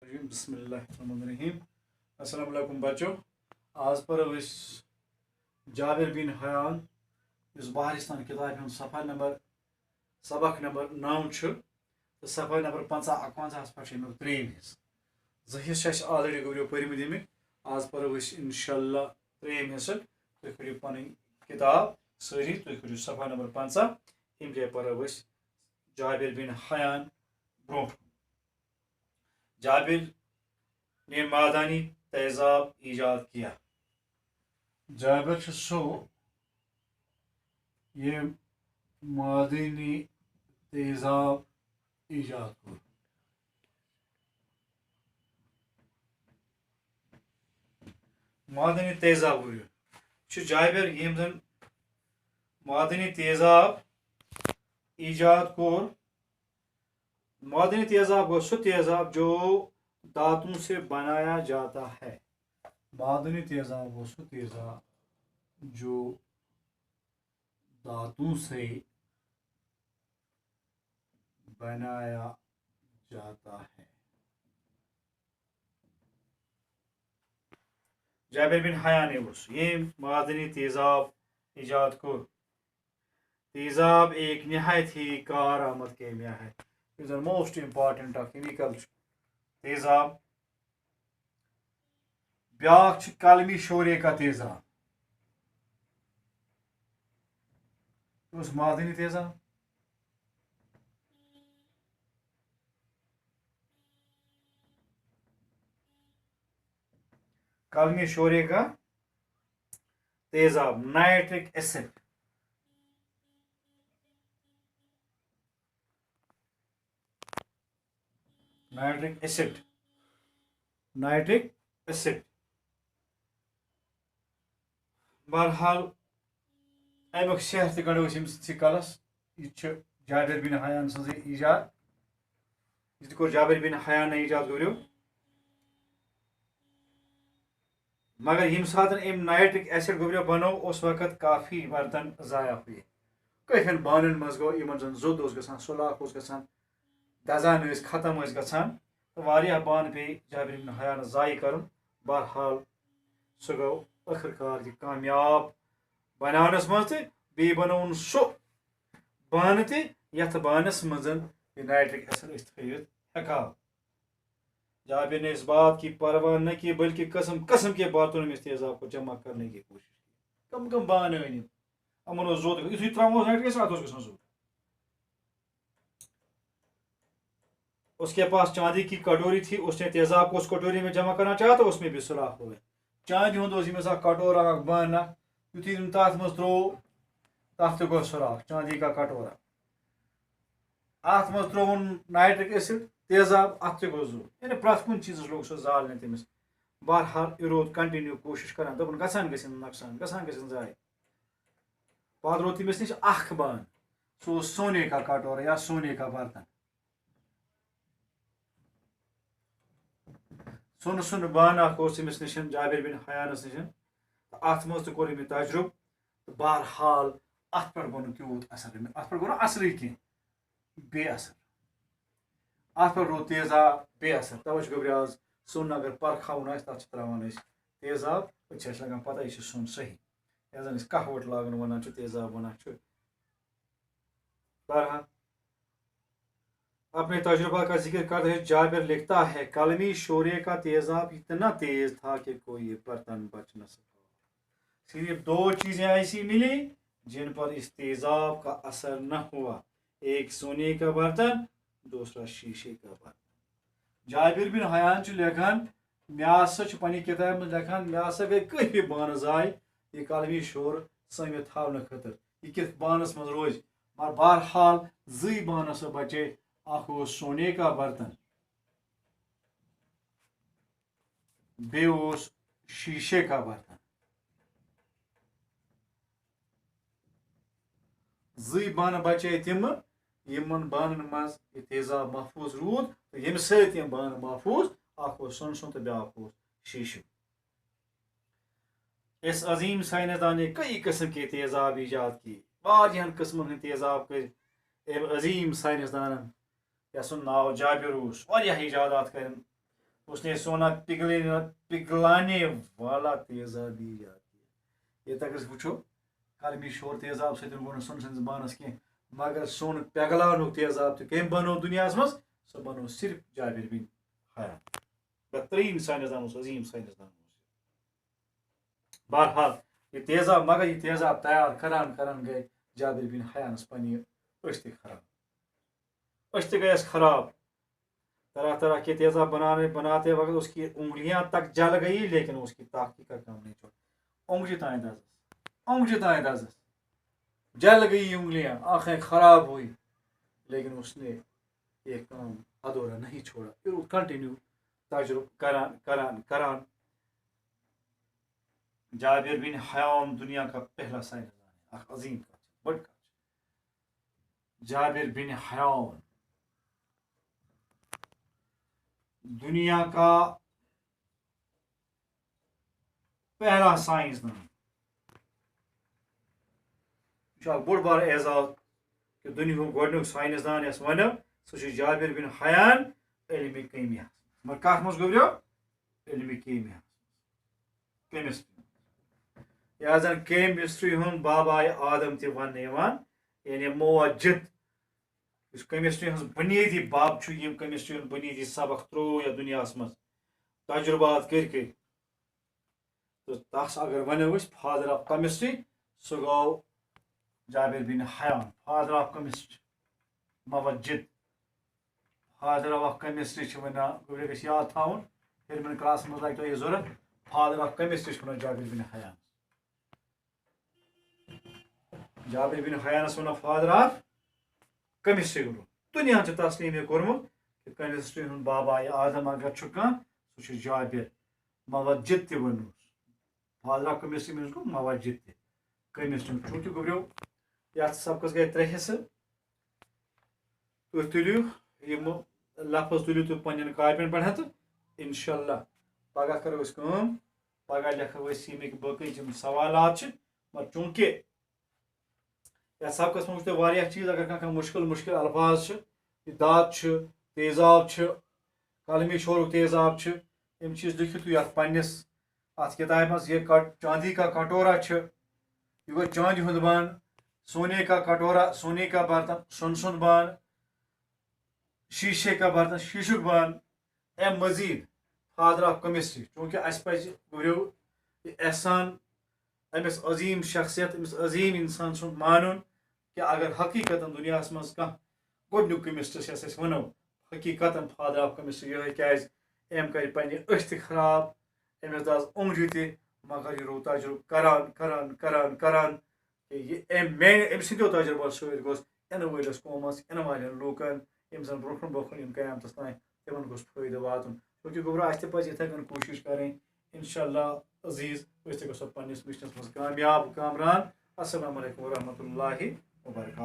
بسم اللہ الرحمن الرحیم السلام علیکم بچو آج پر جابر بن حیان اس بہارستان کتاب ہند سبق نمبر 9 تو صفحہ نمبر 55 پہ تریم حصہ آلریڈی گو پرمت آج پر انشاءاللہ تریم حصہ تھی کھڑو پن کتاب ساری تھی کھڑو صفحہ نمبر 50 ام جائے پرو جابر بن حیان برو جابر نے معدنی تیزاب ایجاد کیا جابر سو یہ معدنی تیزاب ایجاد کور معدنی تیزاب جابر یم زن معدنی تیزاب ایجاد کور معدنی تیزاب وہ سو تیزاب جو دانتوں سے بنایا جاتا ہے معدنی تیزاب وہ سو تیزاب جو دانتوں سے بنایا جاتا ہے جابر بن حیان یہ معدنی تیزاب ایجاد کو تیزاب ایک نہایت ہی کارآمد کیمیا ہے is the most important of chemical تیزاب بیاکھ کلمی شورے کا تیزاب اس معدنی تیزاب کلمی شورے کا تیزاب نائٹرک ایسڈ نائٹرک ایسڈ بہرحال امیک صحت تہ گنڈو امس کلس یہ جابر بن حیان سن ایجاد یہ کور جابر بن حیان ایجاد کرو مگر یم سات ام نائٹرک ایسڈ گوبریو بنو اس وقت کافی برتن ضائع ہوئے کتن بانن مز گو یمن زن زود گژھان سلاخ گژھان دزان ختم گژھان واریاہ بان پی جابر بن حیان ضائع کرن بہرحال سہ گو آخر کار یہ کامیاب بنانس مز بی بنون سہ بانہ تہ یتھ بانس مز یہ نائٹرک ایسڈ تھوت ہیکا جابر نے اس بات کی پرواہ نہ کی بلکہ قسم قسم کے باتوں میں اس تیزاب کو جمع کرنے کی کوشش کی کم کم بان ان امن زود یتھے ترامو نائٹرک ایسڈ ات گژھان زود اس کے پاس چاندی کی کٹوری تھی اس نے تیزاب کو اس کٹوری میں جمع کرنا چاہا تو اس میں بھی سوراخ ہوئے چاندی ہند کٹورا بانہ یتھے تر مز ترو تر گو سوراخ چاندی کا کٹورا ات مز ترون نائٹرک ایسڈ تیزاب ات گو زو یعنی پریت کن چیز لوگ سو زالنے تمس بہرحال یہ رود کنٹینیو کوشش کران دپن گژھان گژھن نقصان گژھان گژھن ضائع پتہ رود تمس نش اخ بان سو سونے کا کٹورا یا سونے کا برتن سون سون بان اخ امس نش جابر بن حیانس نش ات مز تہ کور تجربہ بہرحال ات پہ گو تیوت اثر ات پہ گو نا اثر کی بے اثر ات پہ رود تیزاب بے اثر توے گوبر آز سون اگر پرکھاون آسہ تر تراوان تیزاب پتہ لگان پتہ یہ سون صحیح یا زن کہوٹ لاگن ونان تیزاب ونان بہرحال اپنے تجربہ کا ذکر کرتے ہوئے جابر لکھتا ہے کلمی شورے کا تیزاب اتنا تیز تھا کہ کوئی برتن بچ نہ سکا صرف دو چیزیں ایسی ملی جن پر اس تیزاب کا اثر نہ ہوا ایک سونے کا برتن دوسرا شیشے کا برتن جابر بن حیان لکھان مے پنہ کتاب من لکھان مے گئی کافی بانہ ضائع یہ کلمی شور سمت تھونہ خاطر یہ کت بانس مز روز مگر بہرحال زی بانہ سو بچے اخ سونے کا برتن بیس شیشے کا برتن زی بانہ بچے تم یمن بانن مز یہ تیزاب محفوظ رود تو یم ست یم بانہ محفوظ اخ سون سون تو بیاکھ شیشہ اس عظیم سائنسدان نے کئی قسم کے تیزاب ایجاد کیے واریاہن قسمن ہند تیزاب کر عظیم سائنسدانن یس ناو جابر واریاہ ایجادات کرن اس نے سونا پگلانے والا تیزابی جاتی ہے یہ تک وچو قلمی شور تیزاب ستن گو سن سنس بانس کی مگر سون پگلان تیزاب کم بنو دنیا مز سہ بنو صرف جابر بن حیان بہترین سائنسدان عظیم سائنسدان بہرحال یہ تیزاب مگر یہ تیزاب تیار کران گئے جابر بن حیانس پنہ أچھ تہ خراب أچھ تہ گیس خراب طرح طرح کے تیزاب بناتے وقت اس کی انگلیاں تک جل گئی لیکن اس کی طاقت کا کام نہیں چھوڑا انگلی تائیں دس جل گئی انگلیاں آنکھیں خراب ہوئی لیکن اس نے یہ کام ادھورا نہیں چھوڑا پھر کنٹینیو تجربہ کران جابر بن حیان دنیا کا پہلا سائنسدان ہے عظیم بڑ جابر بن حیان دنیا کا پہلا سائنسدان یہ بوڑ بار اعزاز کہ دنیا گۄڈنیُک سائنسدان یس ونو سہ جابر بن حیان علم کیمیا مگر کت مز گزریو علم کیمیا کیمسٹری یا زن کیمسٹری ہند بابائے آدم تہ ون یعنی موجد اس کیمسٹری ہز بنیادی باب یم کیمسٹری ہند بنیادی سبق ترو یا دنیا مز تجربات کر تو تس اگر ونو فادر آف کیمسٹری سہ گو جابر بن حیان فادر آف کیمسٹری موجد فادر آف کیمسٹری ونان گوبر گھس یاد تھاؤن ہیرمن کلاس مز لگہ تہ یہ ضرورت فادر آف کیمسٹری ونان جابر بن حیان جابر بن حیانس ونان فادر آف کیمسٹری ونو دنیا تسلیم یہ کورمت کہ کیمسٹری ہند بابائے آدم اگر سہ جابر موجد تہ ونوس فادر آف کیمسٹری مینس گو موجد تہ کیمسٹری چونکہ گوبریو یتھ سبقس گئی 3 حصہ تھی تُلو یم لفظ تُلو تھی پنن کاپین پہ تو انشاءاللہ پگہ کرو پگہ لکھو یمک باقی یم سوالات مگر چونکہ یتھ سبقس مجھ تہ چیز اگر کھانا مشکل الفاظ دات تیزاب قلمی شور تیزاب یم چیز لکھو تھی ات پنس ات کتاب مز یہ چاندی کا کٹورا یہ گو چاندی ہند بان سونے کا کٹورا سونے کا برتن سن بان شیشے کا برتن شیشک بان ام مزید فادر آف کیمسٹری چونکہ اس پز گوریو احسان امس عظیم شخصیت امس عظیم انسان سن مانن کہ اگر حقیقت دنیا مز کھانا گۄڈنیُک کیمسٹرس یس ونو حقیقت فادر آف کیمسٹری یہ کیاز ام کر پنہ أچھ تہ خراب امس داز اونگجہ تہ مگر یہ رو تجربہ کران کہ یہ ام سندو تجربہ ست گوس ان ولس قومس ان والن لوکن یم زن برکن قیامتس تان تمن گوس فائدہ واتن کیونکہ گوبرا اس تہ پز یتھے کن کوشش کریں انشاءاللہ عزیز اس تہ گوس پنس مشنس مز کامیاب کامران السلام علیکم ورحمۃ اللہ وبرکاتہ